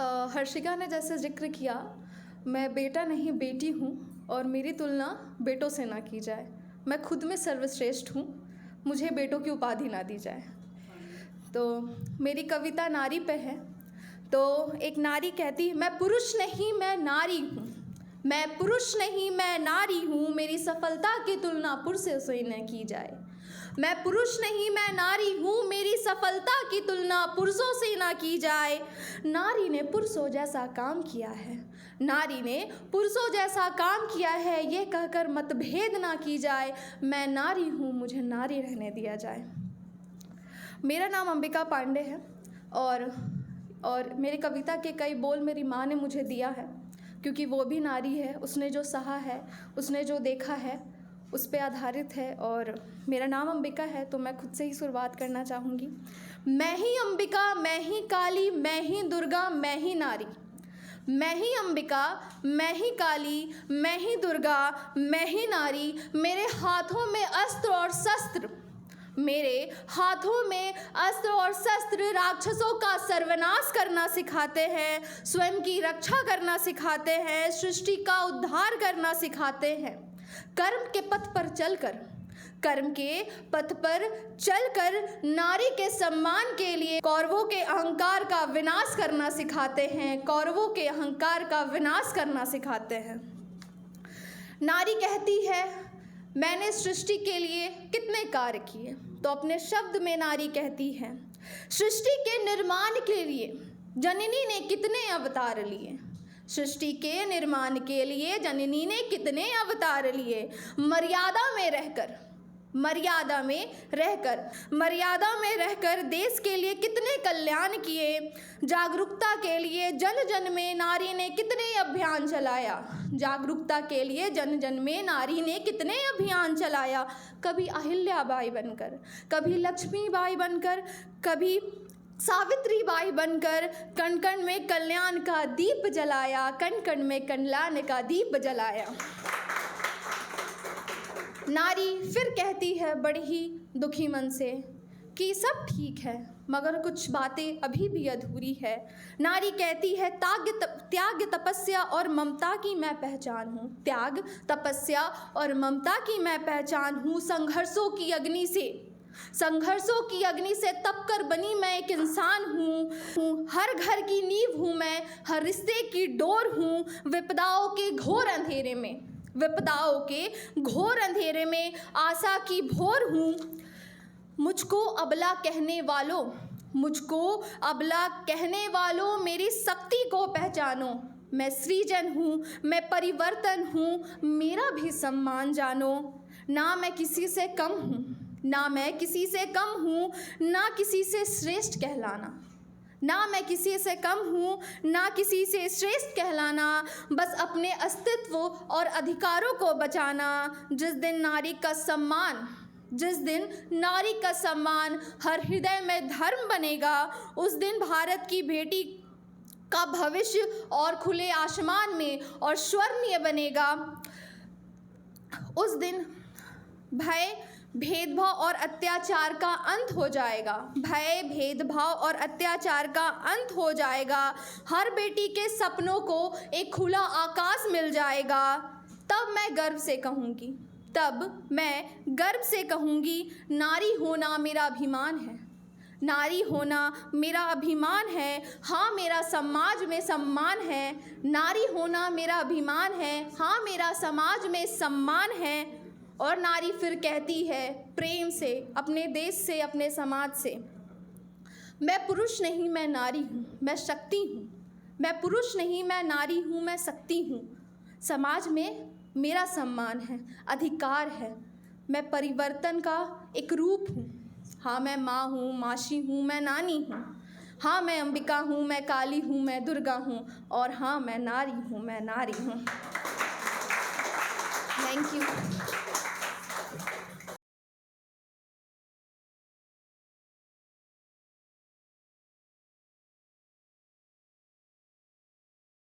हर्षिका ने जैसे जिक्र किया, मैं बेटा नहीं बेटी हूँ और मेरी तुलना बेटों से ना की जाए। मैं खुद में सर्वश्रेष्ठ हूँ, मुझे बेटों की उपाधि ना दी जाए। तो मेरी कविता नारी पे है। तो एक नारी कहती है, मैं पुरुष नहीं मैं नारी हूँ, मैं पुरुष नहीं मैं नारी हूँ, मेरी सफलता की तुलना पुरुषों से न की जाए। मैं पुरुष नहीं मैं नारी हूँ, मेरी सफलता की तुलना पुरुषों से ना की जाए। नारी ने पुरुषों जैसा काम किया है, नारी ने पुरुषों जैसा काम किया है, ये कहकर मतभेद ना की जाए। मैं नारी हूँ, मुझे नारी रहने दिया जाए। मेरा नाम अंबिका पांडे है और मेरी कविता के कई बोल मेरी माँ ने मुझे दिया है, क्योंकि वो भी नारी है। उसने जो सहा है, उसने जो देखा है, उस पे आधारित है। और मेरा नाम अंबिका है, तो मैं खुद से ही शुरुआत करना चाहूँगी। मैं ही अंबिका, मैं ही काली, मैं ही दुर्गा, मैं ही नारी। मैं ही अंबिका, मैं ही काली, मैं ही दुर्गा, मैं ही नारी। मेरे हाथों में अस्त्र और शस्त्र, मेरे हाथों में अस्त्र और शस्त्र राक्षसों का सर्वनाश करना सिखाते हैं, स्वयं की रक्षा करना सिखाते हैं, सृष्टि का उद्धार करना सिखाते हैं। कर्म के पथ पर चलकर, कर्म के पथ पर चलकर नारी के सम्मान के लिए कौरवों के अहंकार का विनाश करना सिखाते हैं, कौरवों के अहंकार का विनाश करना सिखाते हैं। नारी कहती है, मैंने सृष्टि के लिए कितने कार्य किए। तो अपने शब्द में नारी कहती है, सृष्टि के निर्माण के लिए जननी ने कितने अवतार लिए। सृष्टि के निर्माण के लिए जननी ने कितने अवतार लिए। मर्यादा में रहकर, मर्यादा में रहकर, मर्यादा में रहकर देश के लिए कितने कल्याण किए। जागरूकता के लिए जन जन में नारी ने कितने अभियान चलाया। जागरूकता के लिए जन जन में नारी ने कितने अभियान चलाया। कभी अहिल्याबाई बनकर, कभी लक्ष्मीबाई बनकर, कभी सावित्रीबाई बनकर कण कण में कल्याण का दीप जलाया, कण कण में कल्याण का दीप जलाया। नारी फिर कहती है बड़ी ही दुखी मन से कि सब ठीक है मगर कुछ बातें अभी भी अधूरी है। नारी कहती है, त्याग तपस्या और ममता की मैं पहचान हूँ। त्याग तपस्या और ममता की मैं पहचान हूँ। संघर्षों की अग्नि से तप कर बनी मैं एक इंसान हूँ। हर घर की नींव हूँ मैं, हर रिश्ते की डोर हूँ। विपदाओं के घोर अंधेरे में आशा की भोर हूँ। मुझको अबला कहने वालों मेरी शक्ति को पहचानो। मैं सृजन हूँ, मैं परिवर्तन हूँ, मेरा भी सम्मान जानो। ना मैं किसी से कम हूँ, ना मैं किसी से कम हूँ, ना किसी से श्रेष्ठ कहलाना। ना मैं किसी से कम हूँ, ना किसी से श्रेष्ठ कहलाना। बस अपने अस्तित्व और अधिकारों को बचाना। जिस दिन नारी का सम्मान हर हृदय में धर्म बनेगा, उस दिन भारत की बेटी का भविष्य और खुले आसमान में और स्वर्णीय बनेगा। उस दिन भय भेदभाव और अत्याचार का अंत हो जाएगा। भय भेदभाव और अत्याचार का अंत हो जाएगा। हर बेटी के सपनों को एक खुला आकाश मिल जाएगा। तब मैं गर्व से कहूँगी, नारी होना मेरा अभिमान है। नारी होना मेरा अभिमान है। हाँ, मेरा समाज में सम्मान है। नारी होना मेरा अभिमान है। हाँ, मेरा समाज में सम्मान है। और नारी फिर कहती है प्रेम से, अपने देश से, अपने समाज से, मैं पुरुष नहीं मैं नारी हूँ, मैं शक्ति हूँ। मैं पुरुष नहीं मैं नारी हूँ, मैं शक्ति हूँ। समाज में मेरा सम्मान है, अधिकार है। मैं परिवर्तन का एक रूप हूँ। हाँ, मैं माँ हूँ, मासी हूँ, मैं नानी हूँ। हाँ, मैं अंबिका हूँ, मैं काली हूँ, मैं दुर्गा हूँ। और हाँ, मैं नारी हूँ, मैं नारी हूँ। Thank you.